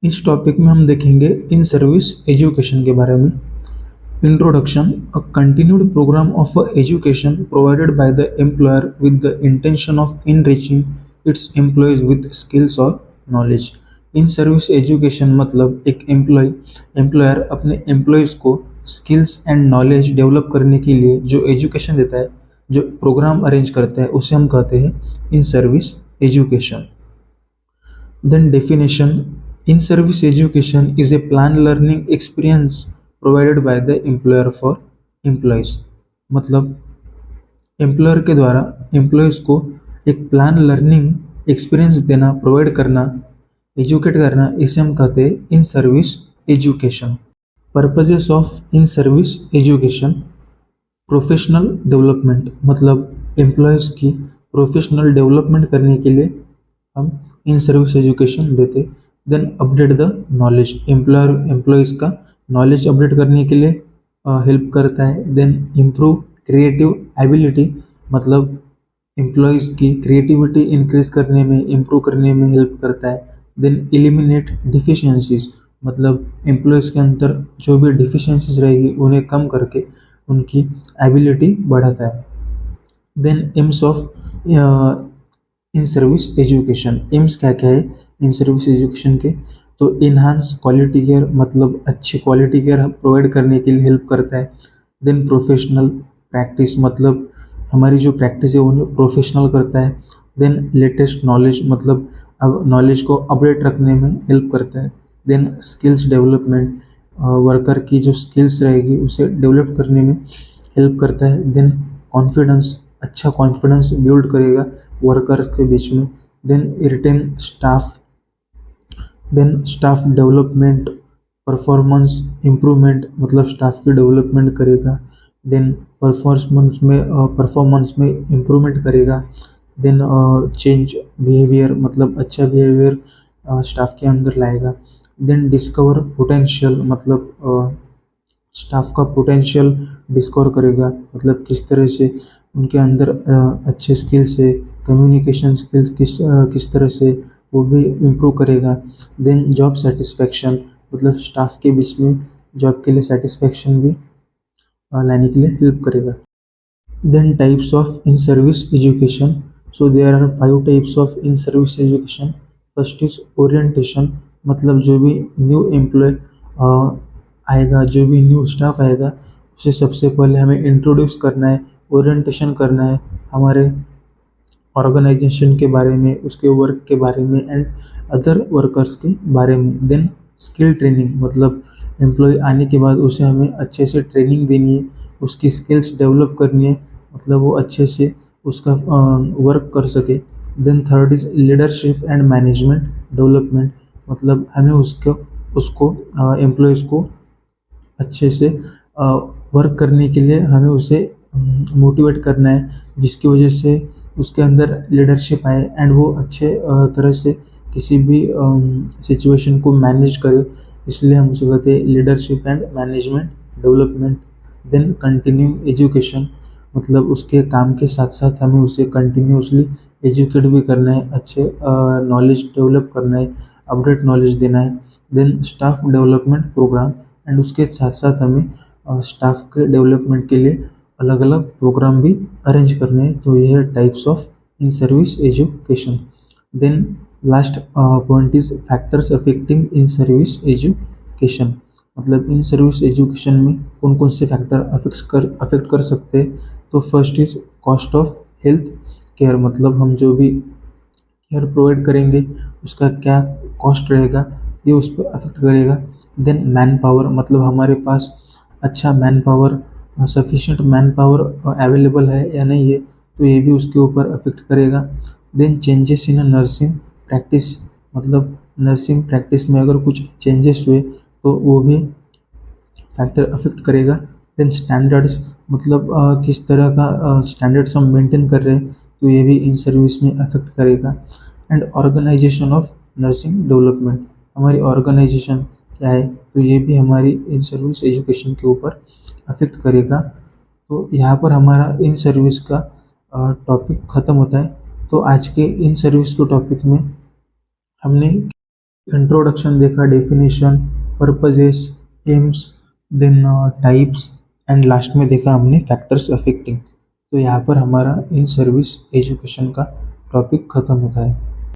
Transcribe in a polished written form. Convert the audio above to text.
इस टॉपिक में हम देखेंगे इन सर्विस एजुकेशन के बारे में। Introduction: a continued program of education provided by the employer with the intention of enriching its employees with skills और नॉलेज। इन सर्विस एजुकेशन मतलब एक एम्प्लॉयर अपने एम्प्लॉयज़ को स्किल्स एंड नॉलेज डेवलप करने के लिए जो एजुकेशन देता है, जो प्रोग्राम अरेंज करता है, उसे हम कहते हैं in service education. Then definition: in service education is a planned learning experience provided by the employer for employees। मतलब एम्प्लॉयर के द्वारा एम्प्लॉयज़ को एक प्लान लर्निंग एक्सपीरियंस देना, प्रोवाइड करना, एजुकेट करना, इसे हम कहते हैं in service education. Purposes of in service education: professional development मतलब एम्प्लॉयज़ की प्रोफेशनल डेवलपमेंट करने के लिए हम इन सर्विस एजुकेशन देते। Then update the knowledge, employees का नॉलेज अपडेट करने के लिए हेल्प करता है। देन इम्प्रूव क्रिएटिव एबिलिटी मतलब एम्प्लॉयज़ की क्रिएटिविटी इंक्रीज करने में, इम्प्रूव करने में हेल्प करता है। देन एलिमिनेट डिफिशियंसीज मतलब एम्प्लॉयज़ के अंदर जो भी डिफिशियंसीज रहेगी उन्हें कम करके उनकी एबिलिटी बढ़ाता है। Then aims of in service education: aims क्या क्या है इन सर्विस एजुकेशन के? तो इन्हांस क्वालिटी केयर मतलब अच्छी क्वालिटी केयर प्रोवाइड करने के लिए हेल्प करता है। देन प्रोफेशनल प्रैक्टिस मतलब हमारी जो प्रैक्टिस है उन्हें प्रोफेशनल करता है। देन लेटेस्ट नॉलेज मतलब अब नॉलेज को अपडेट रखने में हेल्प करता है। देन स्किल्स डेवलपमेंट, वर्कर की जो स्किल्स रहेगी उसे डेवलप करने में हेल्प करता है। देन कॉन्फिडेंस, अच्छा कॉन्फिडेंस बिल्ड करेगा वर्कर्स के बीच में। Then retain staff, then staff development, performance improvement मतलब स्टाफ की डेवलपमेंट करेगा। देन परफॉर्मेंस में इम्प्रूवमेंट करेगा। देन चेंज बिहेवियर मतलब अच्छा बिहेवियर स्टाफ के अंदर लाएगा। देन डिस्कवर पोटेंशियल मतलब स्टाफ का पोटेंशियल डिस्कवर करेगा, मतलब किस तरह से उनके अंदर अच्छे स्किल्स है, कम्युनिकेशन स्किल्स किस तरह से वो भी इम्प्रूव करेगा। देन जॉब सेटिस्फेक्शन मतलब स्टाफ के बीच में जॉब के लिए सेटिस्फेक्शन भी लाने के लिए हेल्प करेगा। Then types of in service education: so there are 5 types of in service education. First is orientation मतलब जो भी न्यू एम्प्लॉय आएगा, जो भी न्यू स्टाफ आएगा उसे सबसे पहले हमें इंट्रोड्यूस करना है, ओरिएंटेशन करना है हमारे ऑर्गेनाइजेशन के बारे में, उसके वर्क के बारे में एंड अदर वर्कर्स के बारे में। देन स्किल ट्रेनिंग मतलब एम्प्लॉय आने के बाद उसे हमें अच्छे से ट्रेनिंग देनी है, उसकी स्किल्स डेवलप करनी है, मतलब वो अच्छे से उसका वर्क कर सके। Then third is leadership and management development मतलब हमें उसको एम्प्लॉयज़ को अच्छे से वर्क करने के लिए हमें उसे मोटिवेट करना है, जिसकी वजह से उसके अंदर लीडरशिप आए एंड वो अच्छे तरह से किसी भी सिचुएशन को मैनेज करे। इसलिए हम उसे कहते हैं leadership and management development. Then continue education मतलब उसके काम के साथ साथ हमें उसे कंटिन्यूसली एजुकेट भी करना है, अच्छे नॉलेज डेवलप करना है, अपडेट नॉलेज देना है। Then staff development program and उसके साथ साथ हमें स्टाफ के डेवलपमेंट के लिए अलग अलग प्रोग्राम भी अरेंज करने हैं। तो ये है types of in service education. Then last point is factors affecting in service education मतलब इन सर्विस एजुकेशन में कौन कौन से फैक्टर अफेक्ट कर सकते हैं। तो first is cost of health care मतलब हम जो भी केयर प्रोवाइड करेंगे उसका क्या कॉस्ट रहेगा, ये उस पर अफेक्ट करेगा। देन मैन पावर मतलब हमारे पास अच्छा man power, sufficient man power available है या नहीं है, तो ये भी उसके ऊपर अफेक्ट करेगा। Then changes in nursing practice मतलब नर्सिंग प्रैक्टिस में अगर कुछ चेंजेस हुए तो वो भी फैक्टर अफेक्ट करेगा। देन स्टैंडर्ड्स मतलब किस तरह का स्टैंडर्ड्स हम मेंटेन कर रहे हैं, तो ये भी इन सर्विस में अफेक्ट करेगा। And organisation of nursing development हमारी ऑर्गेनाइजेशन क्या है, तो ये भी हमारी इन सर्विस एजुकेशन के ऊपर अफेक्ट करेगा। तो यहाँ पर हमारा इन सर्विस का टॉपिक ख़त्म होता है। तो आज के इन सर्विस के टॉपिक में हमने इंट्रोडक्शन देखा, definition, purposes, aims, then types, and last में देखा हमने फैक्टर्स अफेक्टिंग। तो यहाँ पर हमारा इन सर्विस एजुकेशन का टॉपिक ख़त्म होता है।